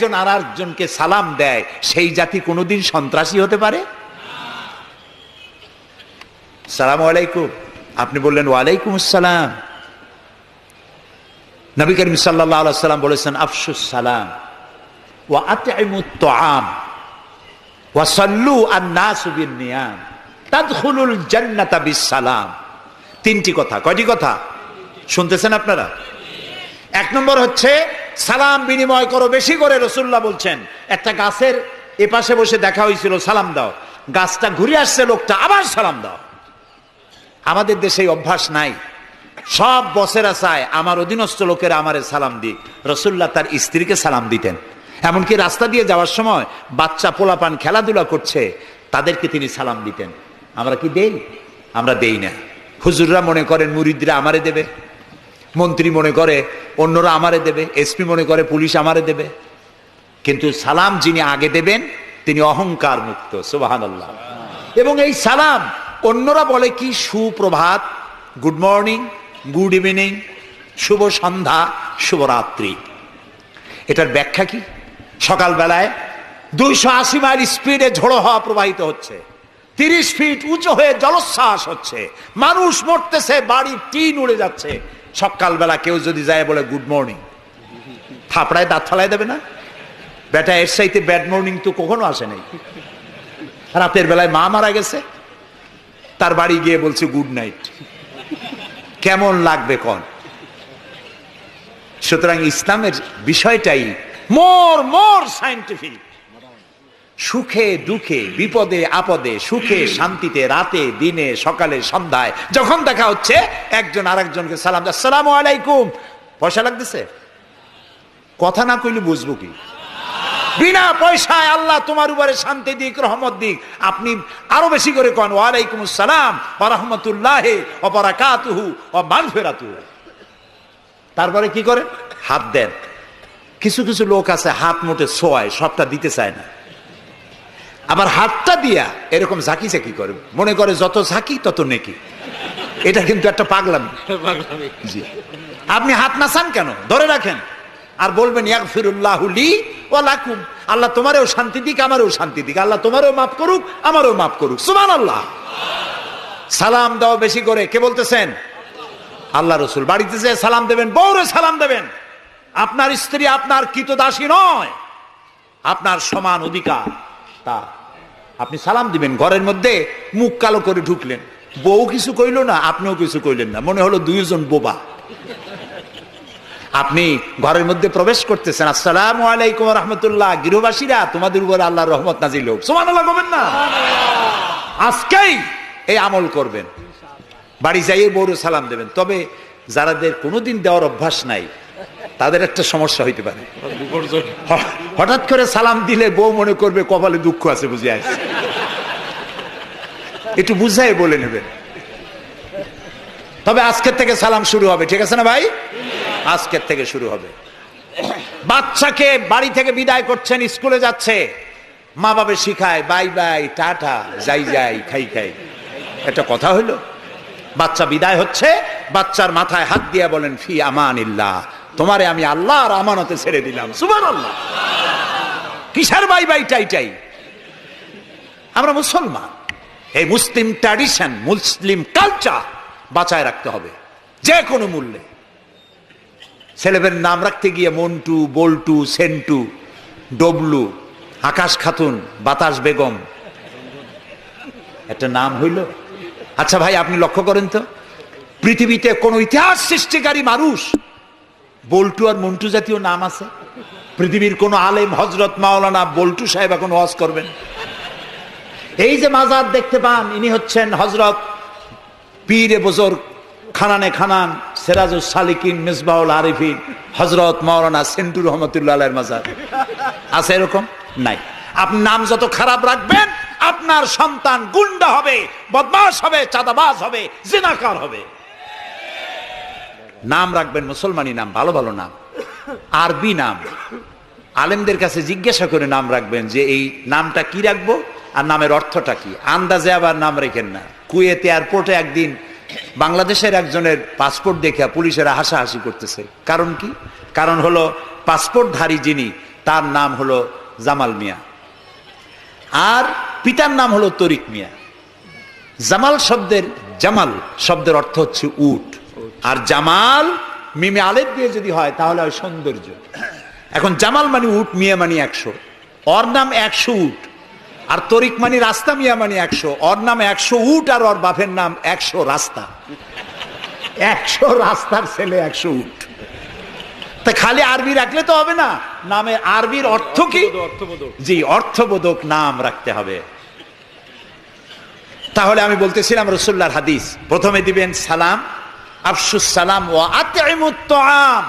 একজন আর একজনকে সালাম দেয়, সেই জাতি কোনোদিন সন্ত্রাসী হতে পারে? সালামু আলাইকুম, আপনি বললেন ওয়ালাইকুম আসসালাম। নবী করিম সাল্লাল্লাহু আলাইহি সাল্লাম বলেছেন আফশুস সালাম ওয়া আতইমুত তুআম ওয়া সাল্লু আন-নাসু বিন-নিয়াম তাদখুলুল জান্নাতা বিস-সালাম। তিনটি কথা। কয়টি কথা শুনতেছেন আপনারা? এক নম্বর হচ্ছে সালাম বিনিময় করো বেশি করে। রাসূলুল্লাহ বলছেন একটা গাছের এপাশে বসে দেখা হয়েছিল, সালাম দাও, গাছটা ঘুরে আসছে, লোকটা আবার সালাম দাও। আমাদের দেশে অভ্যাস নাই, সব বসেরা চায় আমার অধীনস্থ লোকেরা আমারে সালাম দিক। রাসূলুল্লাহ তার স্ত্রীকে সালাম দিতেন, এমনকি রাস্তা দিয়ে যাওয়ার সময় বাচ্চা পোলাপান খেলাধুলা করছে তাদেরকে তিনি সালাম দিতেন। আমরা কি দেই? আমরা দেই না। হুজুররা মনে করেন মুরিদরা আমারে দেবে, মন্ত্রী মনে করে অন্যরা আমারে দেবে, এসপি মনে করে পুলিশ আমারে দেবে, কিন্তু সালাম যিনি আগে দেবেন তিনি অহংকার মুক্ত। সুবহানাল্লাহ। এবং এই সালাম অন্যরা বলে কি সুপ্রভাত, গুড মর্নিং, গুড ইভিনিং, শুভ সন্ধ্যা, শুভরাত্রি। এটার ব্যাখ্যা কি? সকালবেলায় 280 মাইল স্পিডে ঝোড়ো হওয়া প্রবাহিত হচ্ছে, 30 ফিট উঁচু হয়ে জলোচ্ছ্বাস হচ্ছে, মানুষ মরতেছে, বাড়ির টিন উড়ে যাচ্ছে। সকালবেলা কেউ যদি যায় বলে গুড মর্নিং, থাপড়ায় দাঁত ফালাই দেবে না? বেটা এর চাইতে ব্যাড মর্নিং তো কখনো আসে নাই। রাতের বেলায় মা মারা গেছে, তার বাড়ি গিয়ে বলছে গুড নাইট, কেমন লাগবে কোন? সুতরাং ইসলামের বিষয়টাই মোর সায়েন্টিফিক। সুখে দুঃখে, বিপদে আপদে, সুখে শান্তিতে, রাতে দিনে, সকালে সন্ধ্যায় যখন দেখা হচ্ছে একজন আরেকজনকে সালাম, আসসালামু আলাইকুম। পয়সা লাগতেছে? কথা না কইলে বুঝবো কি? বিনা পয়সায় আল্লাহ তোমার উপরে শান্তি দিক, রহমত দিক। আপনি আরো বেশি করে কন ওয়ালাইকুম আসসালাম ওয়া রাহমাতুল্লাহি ওয়া বারাকাতুহু ওয়া মাগফিরাতুহু। তারপরে কি করেন? হাত দেন। কিছু কিছু লোক আছে হাত মোটে ছোঁয়ায়, সবটা দিতে চায় না। আবার হাতটা দিয়া এরকম ঝাঁকি ঝাঁকি করে, মনে করে যত ঝাঁকি তত নেকি। এটা কিন্তু একটা পাগলামি। জি, আপনি হাত নাচান কেন? ধরে রাখেন আর বলবেন ইয়াগফিরুল্লাহু লি ওয়া লাকুম। আল্লাহ তোমারও শান্তি দিক, আমারও শান্তি দিক, আল্লাহ তোমারও মাফ করুক, আমারও মাফ করুক। সুবহানাল্লাহ। সালাম দাও বেশি করে। কে বলতেছেন? আল্লাহ রাসূল। বাড়িতে যে সালাম দেবেন, বউরে সালাম দেবেন। আপনার স্ত্রী আপনার কৃতদাসী নয়, আপনার সমান অধিকার তা। আপনি সালাম দিবেন। ঘরের মধ্যে মুখ কালো করে ঢুকলেন, বউ কিছু কইল না, আপনিও কিছু কইলেন না, মনে হলো দুইজন বোবা। আপনি ঘরের মধ্যে প্রবেশ করতেছেন, আসসালামু আলাইকুম ওয়া রাহমাতুল্লাহ, গৃহবাসীরা তোমাদের উপর আল্লাহর রহমত নাজিল হোক। সুবহানাল্লাহ বলবেন না? আজকেই এই আমল করবেন, বাড়ি যাইয়ে বউরে সালাম দেবেন। তবে যারাদের কোনোদিন দেওয়ার অভ্যাস নাই তাদের একটা সমস্যা হইতে পারে। হঠাৎ করে সালাম দিলে বউ মনে করবে কপালে দুঃখ আছে বুঝে আসছে, একটু বুঝাই বলে নেবেন। তবে আজকের থেকে সালাম শুরু হবে, ঠিক আছে না ভাই? আজকের থেকে শুরু হবে। বাচ্চাকে বাড়ি থেকে বিদায় করছেন, স্কুলে যাচ্ছে, মা বাবা শিখায় বাই বাই, টাটা, যাই যাই, খাই খাই। একটা কথা হইলো? বাচ্চা বিদায় হচ্ছে, বাচ্চার মাথায় হাত দিয়ে বলেন ফি আমানিল্লাহ, তোমারে আমি আল্লাহর আমানতে ছেড়ে দিলাম। সুবহানাল্লাহ। কিসের বাই বাই টাই টাই? আমরা মুসলমান, এই মুসলিম ট্র্যাডিশন, মুসলিম কালচার বাঁচায় রাখতে হবে যে কোনো মূল্যে। ছেলেদের নাম রাখতে গিয়ে মন্টু, বল্টু, সেন্টু, ডবলু, আকাশ খাতুন, বাতাস বেগম, একটা নাম হইল? আচ্ছা ভাই, আপনি লক্ষ্য করেন তো, পৃথিবীতে কোন ইতিহাস সৃষ্টিকারী মানুষ বল্টু আর মন্টু জাতীয় নাম আছে? পৃথিবীর কোন আলেম, হজরত মাওলানা বল্টু সাহেব এখন ওয়াজ করবেন? এই যে মাজার দেখতে পান, ইনি হচ্ছেন হজরত পীরে বুজুর্গ খানানে খানান সিরাজুস সালিকিন মিসবাহুল আরিফিন হজরত মাওলানা সেন্টু রহমতুল্লাহ আলাইহির মাজার আছে? এরকম নাই। আপনি নাম যত খারাপ রাখবেন, আপনার সন্তান গুন্ডা হবে, বদমাশ হবে, চাঁদাবাজ হবে, জিনাকার হবে। নাম রাখবেন মুসলমানি নাম, ভালো ভালো নাম, আরবি নাম। আলেমদের কাছে জিজ্ঞাসা করে নাম রাখবেন যে এই নামটা কি রাখবো আর নামের অর্থটা কি। আন্দাজে আবার নাম রেখেন না। কুয়েত এয়ারপোর্টে একদিন বাংলাদেশের একজনের পাসপোর্ট দেখে পুলিশেরা হাসাহাসি করতেছে। কারণ কি? কারণ হলো পাসপোর্টধারী যিনি, তার নাম হলো জামাল মিয়া, আর পিতার নাম হলো তরিক মিয়া। জামাল শব্দের অর্থ হচ্ছে উট, আর জামাল মিমে আলেফ দিয়ে যদি হয় তাহলে হয় সৌন্দর্য। এখন জামাল মানে উট, মিয়া মানে 100, ওর নাম 100 উট। আর তরিক মানে রাস্তা, মিয়া মানে 100, ওর নাম 100 উট আর ওর বাপের নাম 100 রাস্তা। 100 রাস্তার ছেলে 100 উট। তা খালি আরবি রাখলে তো হবে না, নামে আরবির অর্থ কি? জি, অর্থবোধক নাম রাখতে হবে। তাহলে আমি বলতেছিলাম রাসূলুল্লাহর হাদিস, প্রথমে দিবেন সালাম, আফশুস সালাম ওয়া আতইমুত তাআম,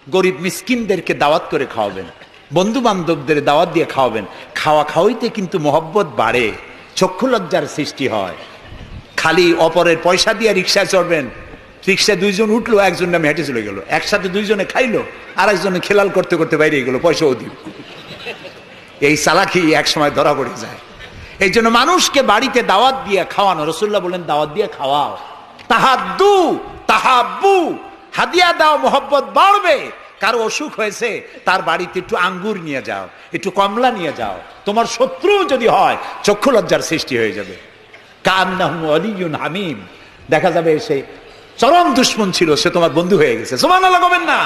গরিব মিসকিনদেরকে দাওয়াত করে খাওয়াবেন, বন্ধু বান্ধবদের দাওয়াত দিয়ে খাওয়াবেন। খাওয়া খাওয়াইতে কিন্তু মহব্বত বাড়ে, চক্ষু লজ্জার সৃষ্টি হয়। খালি অপরের পয়সা দিয়ে রিক্সায় চড়বেন, রিক্সায় 2 জন উঠলো, একজন নামে হেঁটে চলে গেল, একসাথে 2 জনে খাইলো, আর একজনে খেলাল করতে করতে বাইরে গেল, পয়সাও দিব। এই চালাকি এক সময় ধরা পড়ে যায়। এই জন্য মানুষকে বাড়িতে দাওয়াত দিয়ে খাওয়ানো, রাসূলুল্লাহ বলেন দাওয়াত দিয়ে খাওয়াও। তাহাদ্দু তাহাব্বু, হাদিয়া দাও, মহব্বত বাড়বে। কারো অসুখ হয়েছে, তার বাড়িতে একটু আঙ্গুর নিয়ে যাও, একটু কমলা নিয়ে যাও। তোমার শত্রু যদি হয়, চক্ষু লজ্জার সৃষ্টি হয়ে যাবে। কান্নাহু ওয়ালিয়ুন হামিম, দেখা যাবে সে চরম দুশমন ছিল, সে তোমার বন্ধু হয়ে গেছে। সুবহানাল্লাহ বলেন না?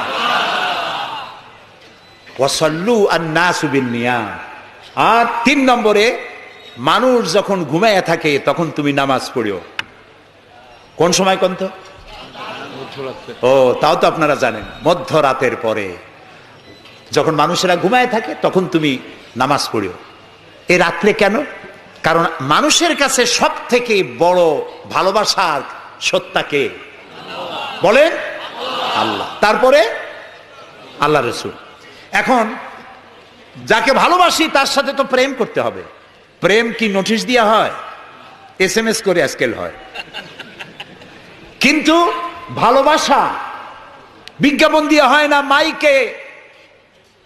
ওয়াসাল্লু আন-নাসু বিন-নিয়াম। আর 3 নম্বরে, মানুষ যখন ঘুমায় থাকে তখন তুমি নামাজ পড়িও। কোন সময় কোন তো? ও, তাও তো আপনারা জানেন, মধ্যরাতের পরে যখন মানুষেরা ঘুমায় থাকে তখন তুমি নামাজ পড়িও। এই রাত্রে কেন? কারণ মানুষের কাছে সব থেকে বড় ভালোবাসার সত্তাকে বলেন আল্লাহ, তারপরে আল্লাহ রাসূল। এখন যাকে ভালোবাসি তার সাথে তো প্রেম করতে হবে। প্রেম কি নোটিশ দেওয়া হয়? SMS করে আজকাল হয়। কিন্তু ভালোবাসা বিজ্ঞাপন দিয়ে হয় না,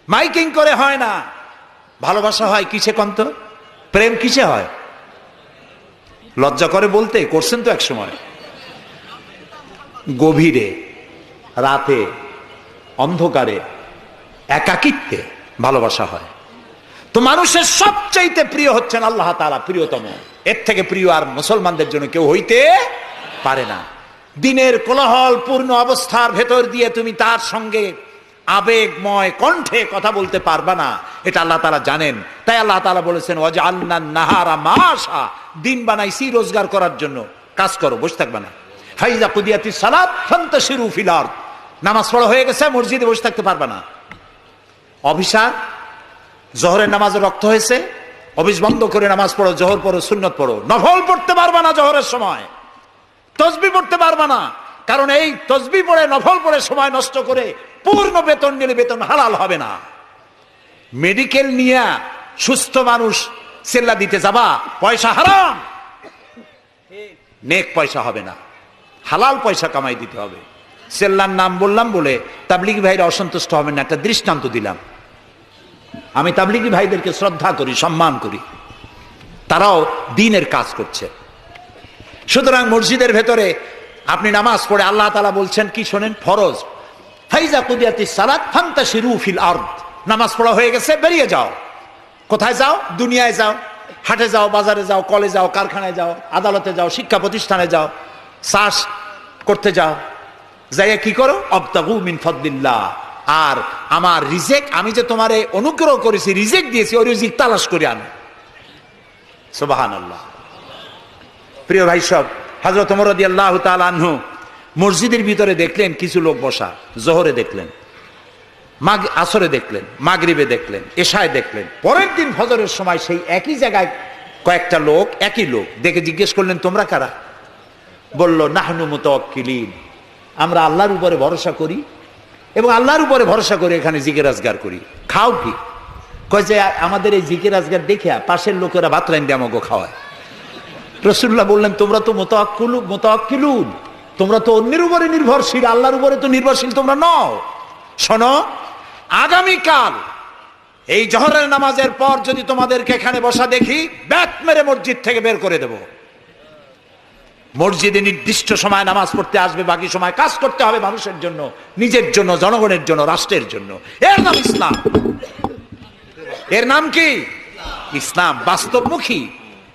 মাইকিং করে হয় না। ভালোবাসা হয় কিসে কন্ত? প্রেম কিসে হয়? লজ্জা করে বলতে, করছেন তো এক সময়। গভীরে, রাতে, অন্ধকারে, একাকিত্বে ভালোবাসা হয়। তো মানুষের সবচাইতে প্রিয় হচ্ছেন আল্লাহ তাআলা, প্রিয়তম। এর থেকে প্রিয় আর মুসলমানদের জন্য কেউ হইতে পারে না। দিনের কোলাহল পূর্ণ অবস্থার ভেতর দিয়ে তুমি তার সঙ্গে আবেগময় কণ্ঠে কথা বলতে পারবা না, এটা আল্লাহ তাআলা জানেন। তাই আল্লাহ তাআলা বলেছেন ওয়াজআলনান নাহারা মাশা, দিন বানাইছি রোজগার করার জন্য, কাজ করো, বসে থাকবা না। ফাইজা কুদিয়াতিস সালাত ফান্তাশিরু ফিল আরদ, নামাজ পড়া হয়ে গেছে, মসজিদে বসে থাকতে পারবা না। অফিসার, জোহরের নামাজে রক্ত হয়েছে, অফিস বন্ধ করে নামাজ পড়ো, জোহর পড়ো, সুন্নত পড়ো। নফল পড়তে পারবা না জোহরের সময়, তসবিহ পড়তে পারবা না, কারণ এই তসবিহ পড়ে, নফল পড়ে সময় নষ্ট করে পূর্ণ বেতন নিলে বেতন হালাল হবে না। মেডিকেল নিয়ে সুস্থ মানুষ সেল্লা দিতে যাবা, পয়সা হারাম, নেক পয়সা হবে না, হালাল পয়সা কামাই দিতে হবে। সেল্লার নাম বললাম বলে তাবলিগি ভাইরা অসন্তুষ্ট হবেন না, একটা দৃষ্টান্ত দিলাম। আমি তাবলিগি ভাইদেরকে শ্রদ্ধা করি, সম্মান করি, তারাও দ্বীনের কাজ করছে। সুতরাং মসজিদের ভেতরে আপনি নামাজ পড়ে আল্লাহ তাআলা বলছেন কি শোনেন, ফরজ, ফাইজা কুদিয়াতিস সালাত ফান্তাশিরু ফিল আরদ, নামাজ পড়া হয়ে গেছে, বেরিয়ে যাও। কোথায় যাও? দুনিয়ায় যাও, হাটে যাও, বাজারে যাও, কলে যাও, কারখানায় যাও, আদালতে যাও, শিক্ষা প্রতিষ্ঠানে যাও, চাষ করতে যাও। যাইয়া কি করো? আবতাগু মিন ফাদলিল্লাহ, আর আমার রিজিক, আমি যে তোমারে অনুগ্রহ করেছি, রিজিক দিয়েছি, ওই রিজিক তালাশ করে আনো। সুবহানাল্লাহ। প্রিয় ভাই সব, হযরত ওমর রাদিয়াল্লাহু তাআলা আনহু মসজিদের ভিতরে দেখলেন কিছু লোক বসা, জোহরে দেখলেন, আসরে দেখলেন, মাগরিবে দেখলেন, এশায় দেখলেন। পরের দিন ফজরের সময় সেই একই জায়গায় কয়েকটা লোক, একই লোক দেখে জিজ্ঞেস করলেন তোমরা কারা? বলল নাহনু মুতাওয়াক্কিলিন, আমরা আল্লাহর উপরে ভরসা করি এবং আল্লাহর উপরে ভরসা করে এখানে জিকির আজগার করি। খাও কি? কয় যে আমাদের এই জিকির আজগার দেখে পাশের লোকেরা ভাত রাইন্দে আমাকে খাওয়ায়। রাসূলুল্লাহ বললেন তোমরা তো মুতাওয়াক্কিলুন, তোমরা তো অন্যের উপরে নির্ভরশীল, আল্লাহর উপরে তো নির্ভরশীল তোমরা নও। শোনো, আগামীকাল এই জোহরের নামাজের পর যদি তোমাদেরকে এখানে বসা দেখি, ব্যাট মেরে মসজিদ থেকে বের করে দেব। মসজিদে নির্দিষ্ট সময় নামাজ পড়তে আসবে, বাকি সময় কাজ করতে হবে মানুষের জন্য, নিজের জন্য, জনগণের জন্য, রাষ্ট্রের জন্য। এর নাম ইসলাম। এর নাম কি? ইসলাম। বাস্তবমুখী,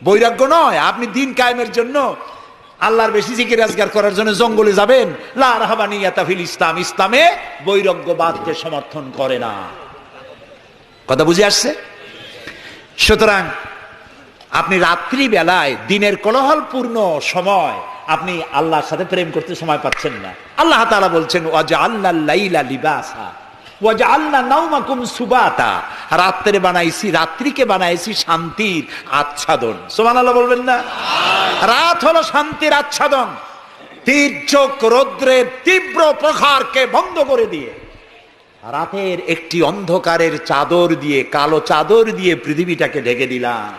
বৈরাগ্য নয়। আপনি দিন কায়েমের জন্য, আল্লাহর বেশি জিকির আজগার করার জন্য জঙ্গলে যাবেন, লা রাহবানিয়াতা ফিল ইসলাম। ইসলামে বৈরাগ্যবাদকে সমর্থন করে না। কথা বুঝে আসছে? সুতরাং আপনি রাত্রি বেলায়, দিনের কোলাহলপূর্ণ সময়, আপনি আল্লাহর সাথে প্রেম করতে সময় পাচ্ছেন না। আল্লাহ তাআলা বলছেন ওয়াজআলনাল লাইলা লিবাসা ওয়াজআলনা নাওমাকুম সুবাতা। রাত্রে বানাইছি, রাত্রিকে বানাইছি শান্তির আচ্ছাদন। সুবহানাল্লাহ বলবেন না? রাত হলো শান্তির আচ্ছাদন। তীর্যক রৌদ্রের তীব্র প্রখারকে বন্ধ করে দিয়ে রাতের একটি অন্ধকারের চাদর দিয়ে, কালো চাদর দিয়ে পৃথিবীটাকে ঢেকে দিলাম।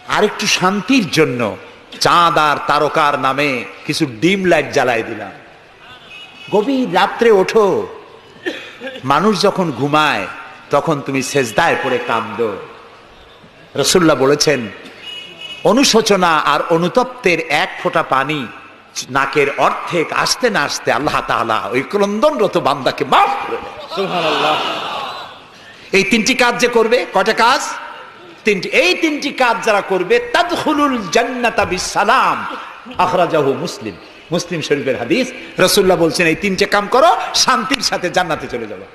আর একটু শান্তির জন্য চাঁদ আর তারকার নামে কিছু ডিম লাইট জ্বালাই দিলাম। গভীর রাত্রে ওঠো, মানুষ যখন ঘুমায় তখন তুমি সেজদায় পড়ে কাঁদো। রাসূলুল্লাহ বলেছেন, অনুশোচনা আর অনুতপ্তের এক ফোঁটা পানি নাকের অর্ধেক আসতে না আসতে আল্লাহ তাআলা ওই ক্রন্দনরত বান্দাকে মাফ করে দেন। সুবহানাল্লাহ। এই তিনটি কাজ যে করবে, কয়টা কাজ? তিনটি। এই তিনটি কাজ যারা করবে, তাদখুলুল জান্নাতা বিসসালাম। আখরাজাহু মুসলিম। মুসলিম শরীফের হাদিস। রাসূলুল্লাহ বলছেন, এই তিনটে কাম করো, শান্তির সাথে জান্নাতে চলে যাবে।